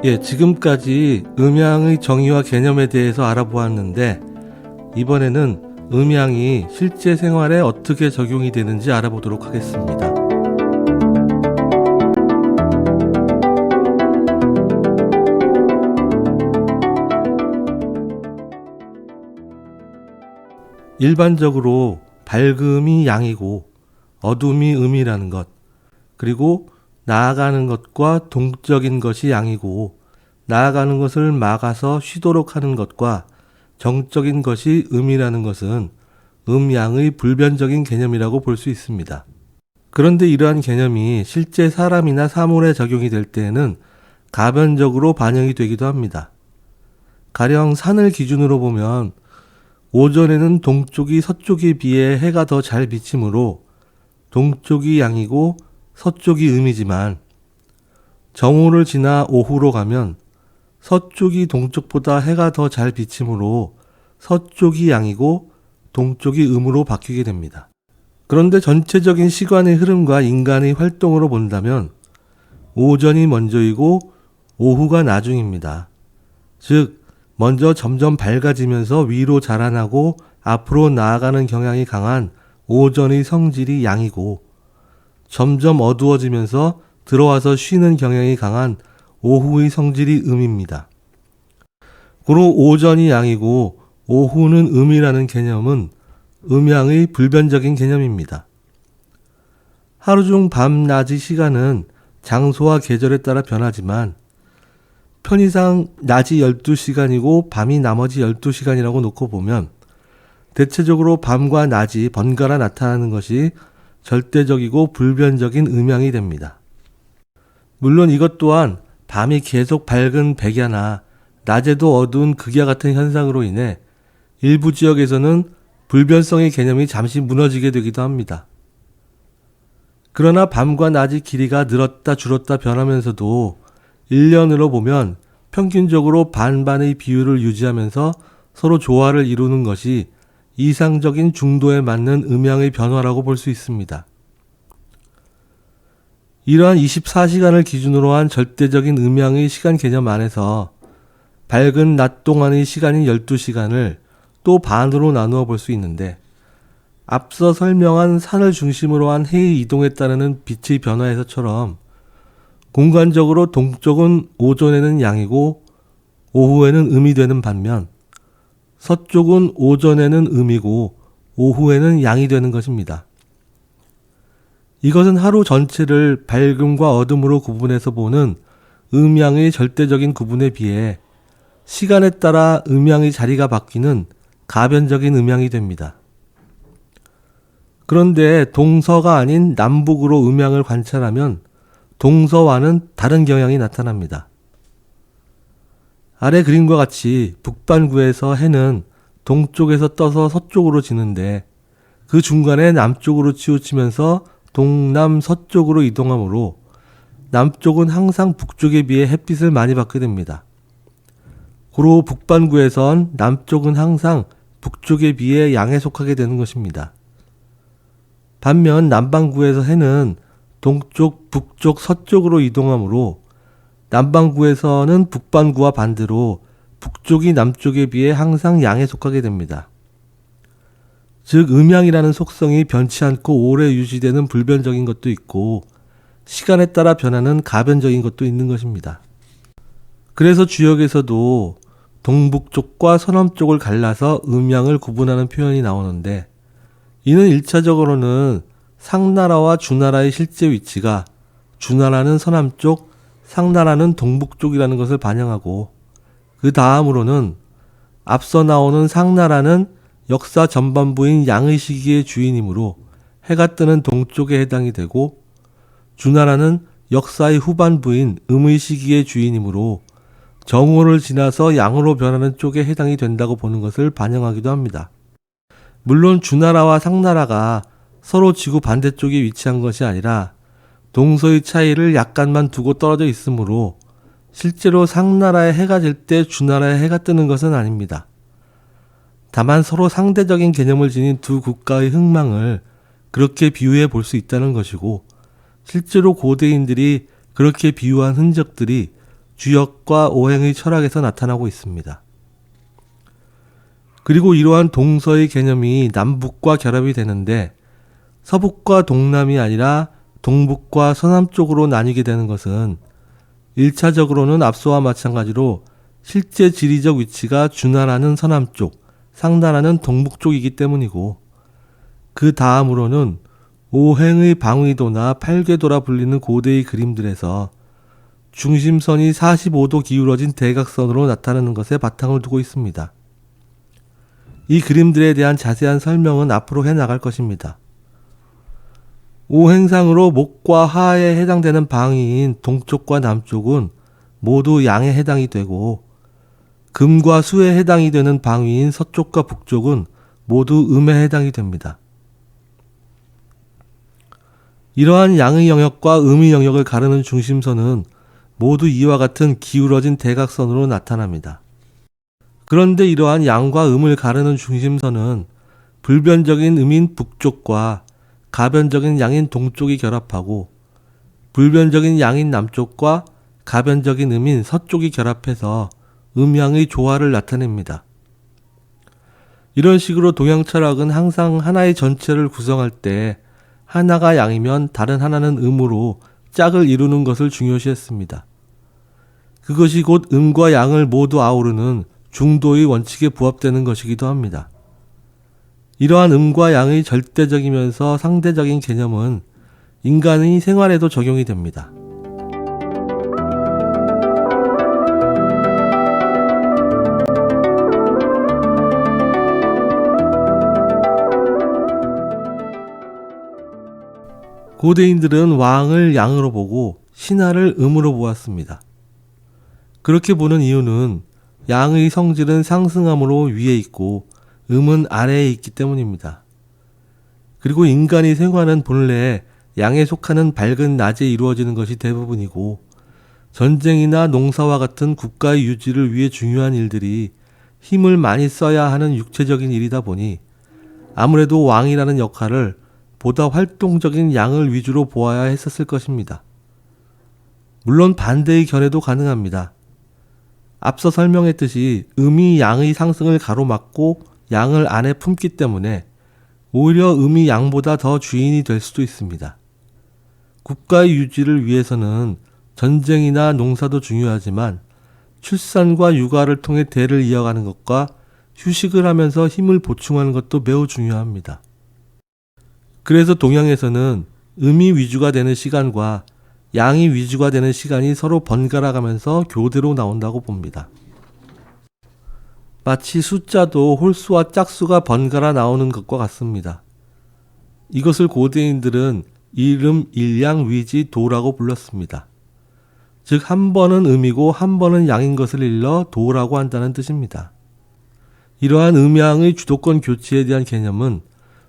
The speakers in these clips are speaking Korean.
지금까지 음양의 정의와 개념에 대해서 알아보았는데 이번에는 음양이 실제 생활에 어떻게 적용이 되는지 알아보도록 하겠습니다. 일반적으로 밝음이 양이고 어둠이 음이라는 것, 그리고 나아가는 것과 동적인 것이 양이고 나아가는 것을 막아서 쉬도록 하는 것과 정적인 것이 음이라는 것은 음양의 불변적인 개념이라고 볼 수 있습니다. 그런데 이러한 개념이 실제 사람이나 사물에 적용이 될 때에는 가변적으로 반영이 되기도 합니다. 가령 산을 기준으로 보면 오전에는 동쪽이 서쪽에 비해 해가 더 잘 비치므로 동쪽이 양이고 서쪽이 음이지만 정오를 지나 오후로 가면 서쪽이 동쪽보다 해가 더 잘 비치므로 서쪽이 양이고 동쪽이 음으로 바뀌게 됩니다. 그런데 전체적인 시간의 흐름과 인간의 활동으로 본다면 오전이 먼저이고 오후가 나중입니다. 즉 먼저 점점 밝아지면서 위로 자라나고 앞으로 나아가는 경향이 강한 오전의 성질이 양이고 점점 어두워지면서 들어와서 쉬는 경향이 강한 오후의 성질이 음입니다. 고로 오전이 양이고 오후는 음이라는 개념은 음양의 불변적인 개념입니다. 하루 중 밤, 낮의 시간은 장소와 계절에 따라 변하지만 편의상 낮이 12시간이고 밤이 나머지 12시간이라고 놓고 보면 대체적으로 밤과 낮이 번갈아 나타나는 것이 절대적이고 불변적인 음양이 됩니다. 물론 이것 또한 밤이 계속 밝은 백야나 낮에도 어두운 극야 같은 현상으로 인해 일부 지역에서는 불변성의 개념이 잠시 무너지게 되기도 합니다. 그러나 밤과 낮의 길이가 늘었다 줄었다 변하면서도 1년으로 보면 평균적으로 반반의 비율을 유지하면서 서로 조화를 이루는 것이 이상적인 중도에 맞는 음양의 변화라고 볼 수 있습니다. 이러한 24시간을 기준으로 한 절대적인 음양의 시간 개념 안에서 밝은 낮 동안의 시간인 12시간을 또 반으로 나누어 볼 수 있는데 앞서 설명한 산을 중심으로 한 해의 이동에 따르는 빛의 변화에서처럼 공간적으로 동쪽은 오전에는 양이고 오후에는 음이 되는 반면 서쪽은 오전에는 음이고 오후에는 양이 되는 것입니다. 이것은 하루 전체를 밝음과 어둠으로 구분해서 보는 음양의 절대적인 구분에 비해 시간에 따라 음양의 자리가 바뀌는 가변적인 음양이 됩니다. 그런데 동서가 아닌 남북으로 음양을 관찰하면 동서와는 다른 경향이 나타납니다. 아래 그림과 같이 북반구에서 해는 동쪽에서 떠서 서쪽으로 지는데 그 중간에 남쪽으로 치우치면서 동남서쪽으로 이동하므로 남쪽은 항상 북쪽에 비해 햇빛을 많이 받게 됩니다. 고로 북반구에선 남쪽은 항상 북쪽에 비해 양에 속하게 되는 것입니다. 반면 남반구에서 해는 동쪽, 북쪽, 서쪽으로 이동하므로 남반구에서는 북반구와 반대로 북쪽이 남쪽에 비해 항상 양에 속하게 됩니다. 즉 음양이라는 속성이 변치 않고 오래 유지되는 불변적인 것도 있고 시간에 따라 변하는 가변적인 것도 있는 것입니다. 그래서 주역에서도 동북쪽과 서남쪽을 갈라서 음양을 구분하는 표현이 나오는데 이는 1차적으로는 상나라와 주나라의 실제 위치가 주나라는 서남쪽, 상나라는 동북쪽이라는 것을 반영하고 그 다음으로는 앞서 나오는 상나라는 역사 전반부인 양의 시기의 주인이므로 해가 뜨는 동쪽에 해당이 되고 주나라는 역사의 후반부인 음의 시기의 주인이므로 정오를 지나서 양으로 변하는 쪽에 해당이 된다고 보는 것을 반영하기도 합니다. 물론 주나라와 상나라가 서로 지구 반대쪽에 위치한 것이 아니라 동서의 차이를 약간만 두고 떨어져 있으므로 실제로 상나라의 해가 질 때 주나라의 해가 뜨는 것은 아닙니다. 다만 서로 상대적인 개념을 지닌 두 국가의 흥망을 그렇게 비유해 볼 수 있다는 것이고 실제로 고대인들이 그렇게 비유한 흔적들이 주역과 오행의 철학에서 나타나고 있습니다. 그리고 이러한 동서의 개념이 남북과 결합이 되는데 서북과 동남이 아니라 동북과 서남쪽으로 나뉘게 되는 것은 1차적으로는 앞서와 마찬가지로 실제 지리적 위치가 주나라는 서남쪽, 상나라는 동북쪽이기 때문이고, 그 다음으로는 오행의 방위도나 팔궤도라 불리는 고대의 그림들에서 중심선이 45도 기울어진 대각선으로 나타나는 것에 바탕을 두고 있습니다. 이 그림들에 대한 자세한 설명은 앞으로 해나갈 것입니다. 오행상으로 목과 하에 해당되는 방위인 동쪽과 남쪽은 모두 양에 해당이 되고, 금과 수에 해당이 되는 방위인 서쪽과 북쪽은 모두 음에 해당이 됩니다. 이러한 양의 영역과 음의 영역을 가르는 중심선은 모두 이와 같은 기울어진 대각선으로 나타납니다. 그런데 이러한 양과 음을 가르는 중심선은 불변적인 음인 북쪽과 가변적인 양인 동쪽이 결합하고, 불변적인 양인 남쪽과 가변적인 음인 서쪽이 결합해서 음양의 조화를 나타냅니다. 이런 식으로 동양 철학은 항상 하나의 전체를 구성할 때 하나가 양이면 다른 하나는 음으로 짝을 이루는 것을 중요시했습니다. 그것이 곧 음과 양을 모두 아우르는 중도의 원칙에 부합되는 것이기도 합니다. 이러한 음과 양의 절대적이면서 상대적인 개념은 인간의 생활에도 적용이 됩니다. 고대인들은 왕을 양으로 보고 신하를 음으로 보았습니다. 그렇게 보는 이유는 양의 성질은 상승함으로 위에 있고 음은 아래에 있기 때문입니다. 그리고 인간의 생활은 본래 양에 속하는 밝은 낮에 이루어지는 것이 대부분이고, 전쟁이나 농사와 같은 국가의 유지를 위해 중요한 일들이 힘을 많이 써야 하는 육체적인 일이다 보니 아무래도 왕이라는 역할을 보다 활동적인 양을 위주로 보아야 했었을 것입니다. 물론 반대의 견해도 가능합니다. 앞서 설명했듯이 음이 양의 상승을 가로막고 양을 안에 품기 때문에 오히려 음이 양보다 더 주인이 될 수도 있습니다. 국가의 유지를 위해서는 전쟁이나 농사도 중요하지만 출산과 육아를 통해 대를 이어가는 것과 휴식을 하면서 힘을 보충하는 것도 매우 중요합니다. 그래서 동양에서는 음이 위주가 되는 시간과 양이 위주가 되는 시간이 서로 번갈아 가면서 교대로 나온다고 봅니다. 마치 숫자도 홀수와 짝수가 번갈아 나오는 것과 같습니다. 이것을 고대인들은 일음, 일양, 위지, 도라고 불렀습니다. 즉 한 번은 음이고 한 번은 양인 것을 일러 도라고 한다는 뜻입니다. 이러한 음양의 주도권 교체에 대한 개념은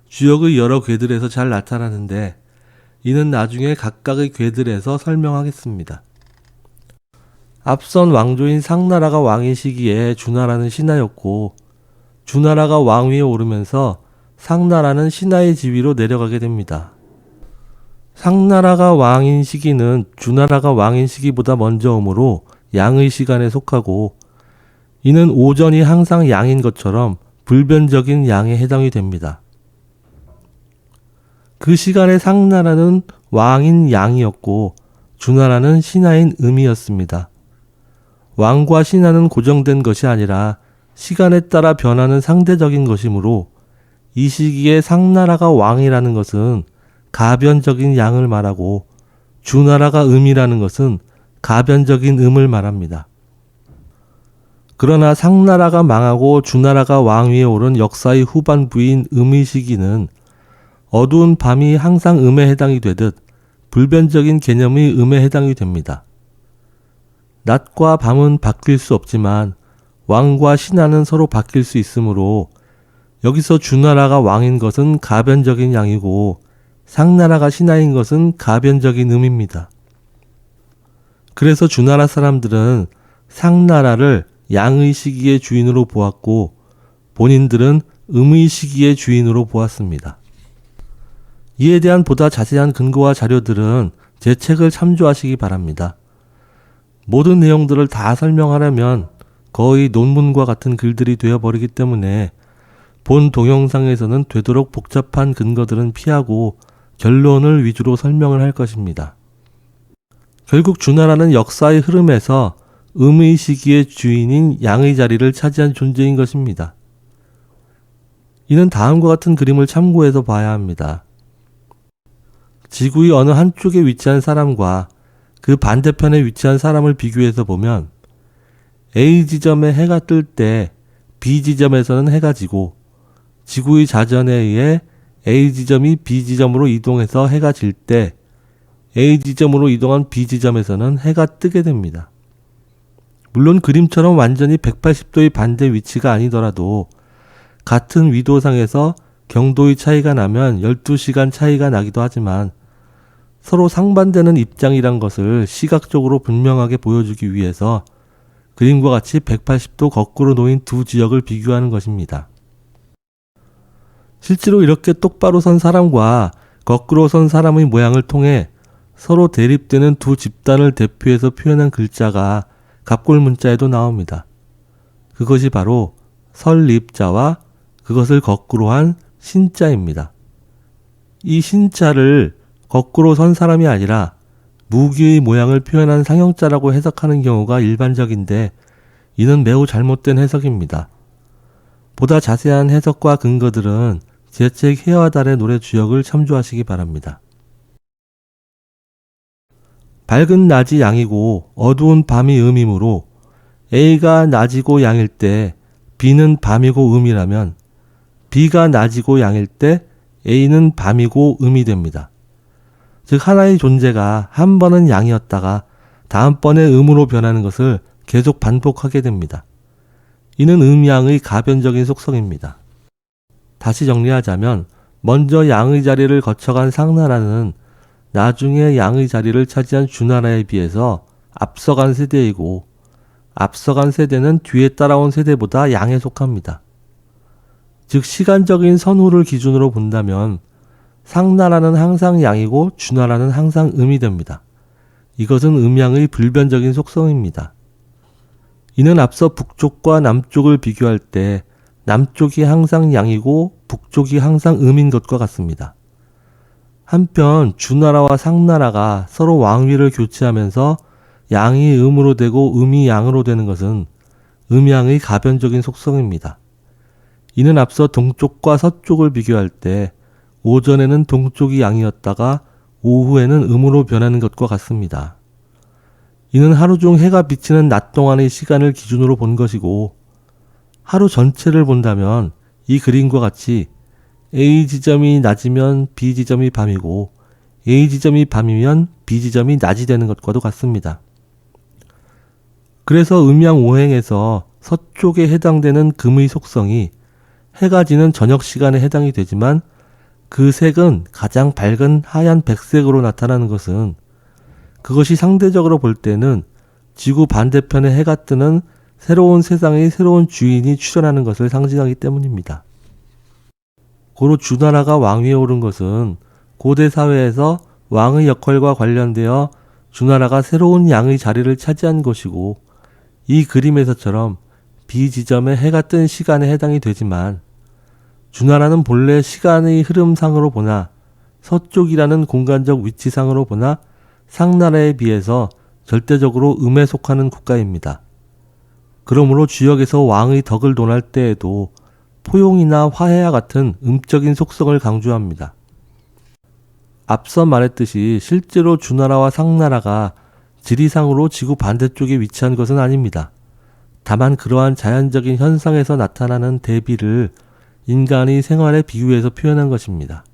주역의 여러 궤들에서 잘 나타나는데 이는 나중에 각각의 궤들에서 설명하겠습니다. 앞선 왕조인 상나라가 왕인 시기에 주나라는 신하였고, 주나라가 왕위에 오르면서 상나라는 신하의 지위로 내려가게 됩니다. 상나라가 왕인 시기는 주나라가 왕인 시기보다 먼저 오므로 양의 시간에 속하고, 이는 오전이 항상 양인 것처럼 불변적인 양에 해당이 됩니다. 그 시간에 상나라는 왕인 양이었고 주나라는 신하인 음이었습니다. 왕과 신하는 고정된 것이 아니라 시간에 따라 변하는 상대적인 것이므로 이 시기에 상나라가 왕이라는 것은 가변적인 양을 말하고 주나라가 음이라는 것은 가변적인 음을 말합니다. 그러나 상나라가 망하고 주나라가 왕위에 오른 역사의 후반부인 음의 시기는 어두운 밤이 항상 음에 해당이 되듯 불변적인 개념의 음에 해당이 됩니다. 낮과 밤은 바뀔 수 없지만 왕과 신하는 서로 바뀔 수 있으므로 여기서 주나라가 왕인 것은 가변적인 양이고 상나라가 신하인 것은 가변적인 음입니다. 그래서 주나라 사람들은 상나라를 양의 시기의 주인으로 보았고 본인들은 음의 시기의 주인으로 보았습니다. 이에 대한 보다 자세한 근거와 자료들은 제 책을 참조하시기 바랍니다. 모든 내용들을 다 설명하려면 거의 논문과 같은 글들이 되어버리기 때문에 본 동영상에서는 되도록 복잡한 근거들은 피하고 결론을 위주로 설명을 할 것입니다. 결국 주나라는 역사의 흐름에서 음의 시기의 주인인 양의 자리를 차지한 존재인 것입니다. 이는 다음과 같은 그림을 참고해서 봐야 합니다. 지구의 어느 한쪽에 위치한 사람과 그 반대편에 위치한 사람을 비교해서 보면 A 지점에 해가 뜰 때 B 지점에서는 해가 지고 지구의 자전에 의해 A 지점이 B 지점으로 이동해서 해가 질 때 A 지점으로 이동한 B 지점에서는 해가 뜨게 됩니다. 물론 그림처럼 완전히 180도의 반대 위치가 아니더라도 같은 위도상에서 경도의 차이가 나면 12시간 차이가 나기도 하지만 서로 상반되는 입장이란 것을 시각적으로 분명하게 보여주기 위해서 그림과 같이 180도 거꾸로 놓인 두 지역을 비교하는 것입니다. 실제로 이렇게 똑바로 선 사람과 거꾸로 선 사람의 모양을 통해 서로 대립되는 두 집단을 대표해서 표현한 글자가 갑골 문자에도 나옵니다. 그것이 바로 설립자와 그것을 거꾸로 한 신자입니다. 이 신자를 거꾸로 선 사람이 아니라 무기의 모양을 표현한 상형자라고 해석하는 경우가 일반적인데 이는 매우 잘못된 해석입니다. 보다 자세한 해석과 근거들은 제 책 해와 달의 노래 주역을 참조하시기 바랍니다. 밝은 낮이 양이고 어두운 밤이 음이므로 A가 낮이고 양일 때 B는 밤이고 음이라면 B가 낮이고 양일 때 A는 밤이고 음이 됩니다. 즉 하나의 존재가 한 번은 양이었다가 다음번에 음으로 변하는 것을 계속 반복하게 됩니다. 이는 음양의 가변적인 속성입니다. 다시 정리하자면 먼저 양의 자리를 거쳐간 상나라는 나중에 양의 자리를 차지한 주나라에 비해서 앞서간 세대이고 앞서간 세대는 뒤에 따라온 세대보다 양에 속합니다. 즉 시간적인 선후를 기준으로 본다면 상나라는 항상 양이고 주나라는 항상 음이 됩니다. 이것은 음양의 불변적인 속성입니다. 이는 앞서 북쪽과 남쪽을 비교할 때 남쪽이 항상 양이고 북쪽이 항상 음인 것과 같습니다. 한편 주나라와 상나라가 서로 왕위를 교체하면서 양이 음으로 되고 음이 양으로 되는 것은 음양의 가변적인 속성입니다. 이는 앞서 동쪽과 서쪽을 비교할 때 오전에는 동쪽이 양이었다가 오후에는 음으로 변하는 것과 같습니다. 이는 하루 중 해가 비치는 낮 동안의 시간을 기준으로 본 것이고 하루 전체를 본다면 이 그림과 같이 A 지점이 낮이면 B 지점이 밤이고 A 지점이 밤이면 B 지점이 낮이 되는 것과도 같습니다. 그래서 음양 오행에서 서쪽에 해당되는 금의 속성이 해가 지는 저녁 시간에 해당이 되지만 그 색은 가장 밝은 하얀 백색으로 나타나는 것은 그것이 상대적으로 볼 때는 지구 반대편에 해가 뜨는 새로운 세상의 새로운 주인이 출현하는 것을 상징하기 때문입니다. 고로 주나라가 왕위에 오른 것은 고대 사회에서 왕의 역할과 관련되어 주나라가 새로운 양의 자리를 차지한 것이고 이 그림에서처럼 B 지점에 해가 뜬 시간에 해당이 되지만 주나라는 본래 시간의 흐름상으로 보나 서쪽이라는 공간적 위치상으로 보나 상나라에 비해서 절대적으로 음에 속하는 국가입니다. 그러므로 주역에서 왕의 덕을 논할 때에도 포용이나 화해와 같은 음적인 속성을 강조합니다. 앞서 말했듯이 실제로 주나라와 상나라가 지리상으로 지구 반대쪽에 위치한 것은 아닙니다. 다만 그러한 자연적인 현상에서 나타나는 대비를 인간의 생활에 비유해서 표현한 것입니다.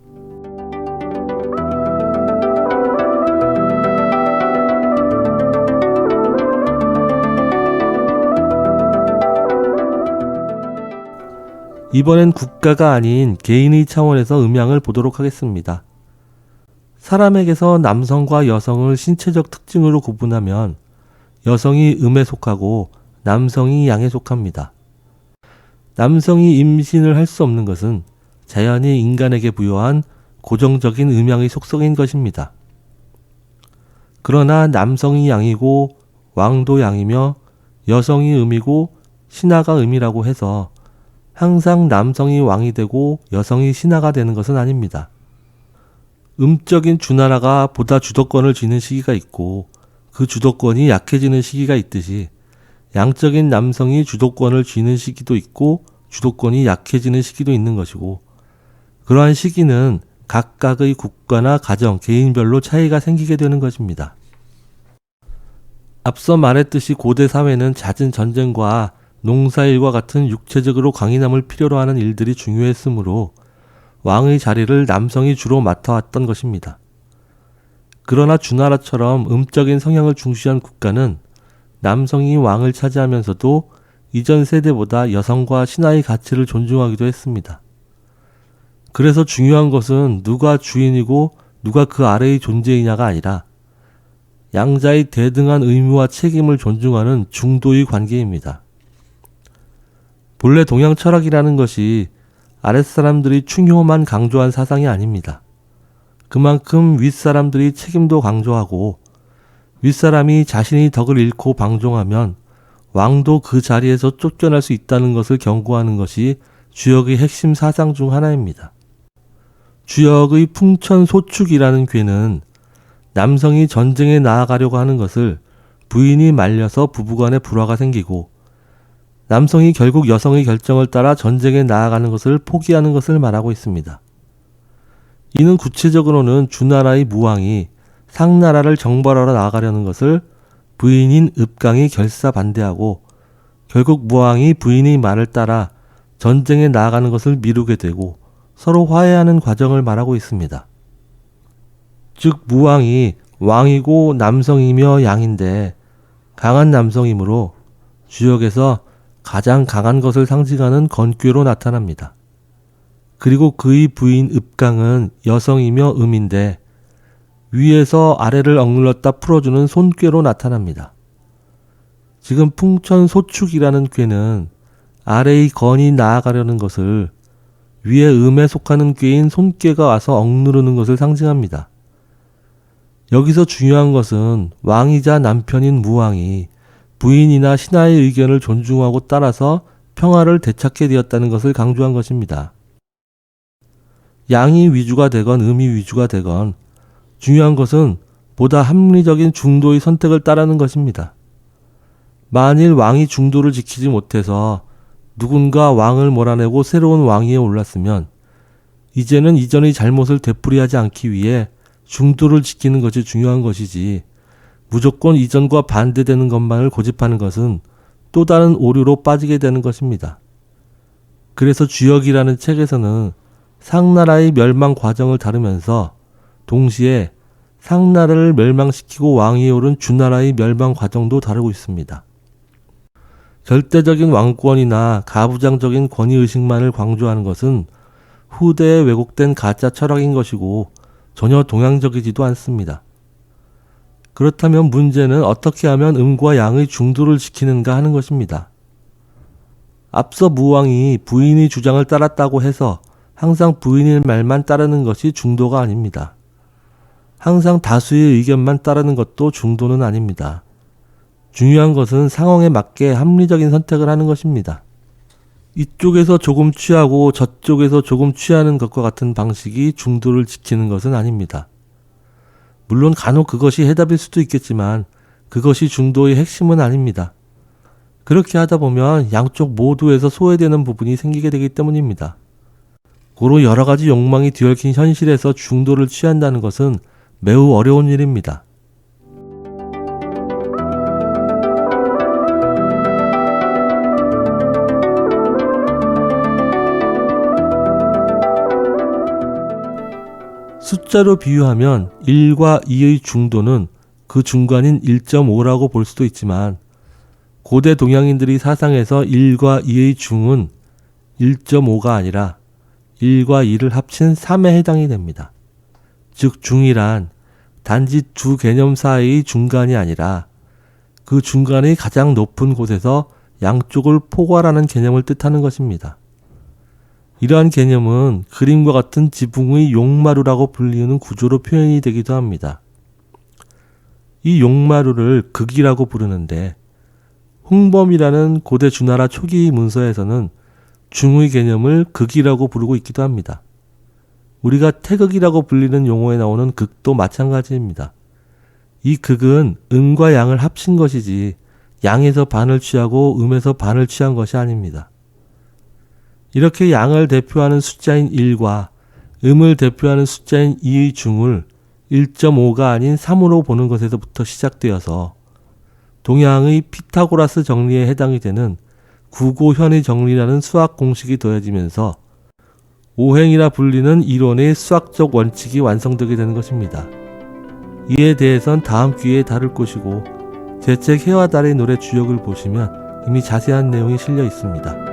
이번엔 국가가 아닌 개인의 차원에서 음양을 보도록 하겠습니다. 사람에게서 남성과 여성을 신체적 특징으로 구분하면 여성이 음에 속하고 남성이 양에 속합니다. 남성이 임신을 할 수 없는 것은 자연이 인간에게 부여한 고정적인 음양의 속성인 것입니다. 그러나 남성이 양이고 왕도 양이며 여성이 음이고 신하가 음이라고 해서 항상 남성이 왕이 되고 여성이 신하가 되는 것은 아닙니다. 음적인 주나라가 보다 주도권을 쥐는 시기가 있고 그 주도권이 약해지는 시기가 있듯이 양적인 남성이 주도권을 쥐는 시기도 있고 주도권이 약해지는 시기도 있는 것이고 그러한 시기는 각각의 국가나 가정, 개인별로 차이가 생기게 되는 것입니다. 앞서 말했듯이 고대 사회는 잦은 전쟁과 농사일과 같은 육체적으로 강인함을 필요로 하는 일들이 중요했으므로 왕의 자리를 남성이 주로 맡아왔던 것입니다. 그러나 주나라처럼 음적인 성향을 중시한 국가는 남성이 왕을 차지하면서도 이전 세대보다 여성과 신하의 가치를 존중하기도 했습니다. 그래서 중요한 것은 누가 주인이고 누가 그 아래의 존재이냐가 아니라 양자의 대등한 의무와 책임을 존중하는 중도의 관계입니다. 본래 동양 철학이라는 것이 아랫사람들이 충효만 강조한 사상이 아닙니다. 그만큼 윗사람들이 책임도 강조하고 윗사람이 자신의 덕을 잃고 방종하면 왕도 그 자리에서 쫓겨날 수 있다는 것을 경고하는 것이 주역의 핵심 사상 중 하나입니다. 주역의 풍천소축이라는 괴는 남성이 전쟁에 나아가려고 하는 것을 부인이 말려서 부부간에 불화가 생기고 남성이 결국 여성의 결정을 따라 전쟁에 나아가는 것을 포기하는 것을 말하고 있습니다. 이는 구체적으로는 주나라의 무왕이 상나라를 정벌하러 나아가려는 것을 부인인 읍강이 결사반대하고 결국 무왕이 부인의 말을 따라 전쟁에 나아가는 것을 미루게 되고 서로 화해하는 과정을 말하고 있습니다. 즉 무왕이 왕이고 남성이며 양인데 강한 남성이므로 주역에서 가장 강한 것을 상징하는 건괴로 나타납니다. 그리고 그의 부인 읍강은 여성이며 음인데 위에서 아래를 억눌렀다 풀어주는 손괴로 나타납니다. 지금 풍천소축이라는 괴는 아래의 건이 나아가려는 것을 위에 음에 속하는 괴인 손괴가 와서 억누르는 것을 상징합니다. 여기서 중요한 것은 왕이자 남편인 무왕이 부인이나 신하의 의견을 존중하고 따라서 평화를 되찾게 되었다는 것을 강조한 것입니다. 양이 위주가 되건 음이 위주가 되건 중요한 것은 보다 합리적인 중도의 선택을 따르는 것입니다. 만일 왕이 중도를 지키지 못해서 누군가 왕을 몰아내고 새로운 왕위에 올랐으면 이제는 이전의 잘못을 되풀이하지 않기 위해 중도를 지키는 것이 중요한 것이지 무조건 이전과 반대되는 것만을 고집하는 것은 또 다른 오류로 빠지게 되는 것입니다. 그래서 주역이라는 책에서는 상나라의 멸망 과정을 다루면서 동시에 상나라를 멸망시키고 왕위에 오른 주나라의 멸망 과정도 다루고 있습니다. 절대적인 왕권이나 가부장적인 권위의식만을 강조하는 것은 후대에 왜곡된 가짜 철학인 것이고 전혀 동양적이지도 않습니다. 그렇다면 문제는 어떻게 하면 음과 양의 중도를 지키는가 하는 것입니다. 앞서 무왕이 부인의 주장을 따랐다고 해서 항상 부인의 말만 따르는 것이 중도가 아닙니다. 항상 다수의 의견만 따르는 것도 중도는 아닙니다. 중요한 것은 상황에 맞게 합리적인 선택을 하는 것입니다. 이쪽에서 조금 취하고 저쪽에서 조금 취하는 것과 같은 방식이 중도를 지키는 것은 아닙니다. 물론 간혹 그것이 해답일 수도 있겠지만 그것이 중도의 핵심은 아닙니다. 그렇게 하다 보면 양쪽 모두에서 소외되는 부분이 생기게 되기 때문입니다. 고로 여러 가지 욕망이 뒤얽힌 현실에서 중도를 취한다는 것은 매우 어려운 일입니다. 숫자로 비유하면 1과 2의 중도는 그 중간인 1.5라고 볼 수도 있지만 고대 동양인들이 사상에서 1과 2의 중은 1.5가 아니라 1과 2를 합친 3에 해당이 됩니다. 즉 중이란 단지 두 개념 사이의 중간이 아니라 그 중간의 가장 높은 곳에서 양쪽을 포괄하는 개념을 뜻하는 것입니다. 이러한 개념은 그림과 같은 지붕의 용마루라고 불리우는 구조로 표현이 되기도 합니다. 이 용마루를 극이라고 부르는데 홍범이라는 고대 주나라 초기 문서에서는 중의 개념을 극이라고 부르고 있기도 합니다. 우리가 태극이라고 불리는 용어에 나오는 극도 마찬가지입니다. 이 극은 음과 양을 합친 것이지 양에서 반을 취하고 음에서 반을 취한 것이 아닙니다. 이렇게 양을 대표하는 숫자인 1과 음을 대표하는 숫자인 2의 중을 1.5가 아닌 3으로 보는 것에서부터 시작되어서 동양의 피타고라스 정리에 해당이 되는 구고현의 정리라는 수학 공식이 더해지면서 오행이라 불리는 이론의 수학적 원칙이 완성되게 되는 것입니다. 이에 대해선 다음 기회에 다룰 것이고 제 책 해와 달의 노래 주역을 보시면 이미 자세한 내용이 실려 있습니다.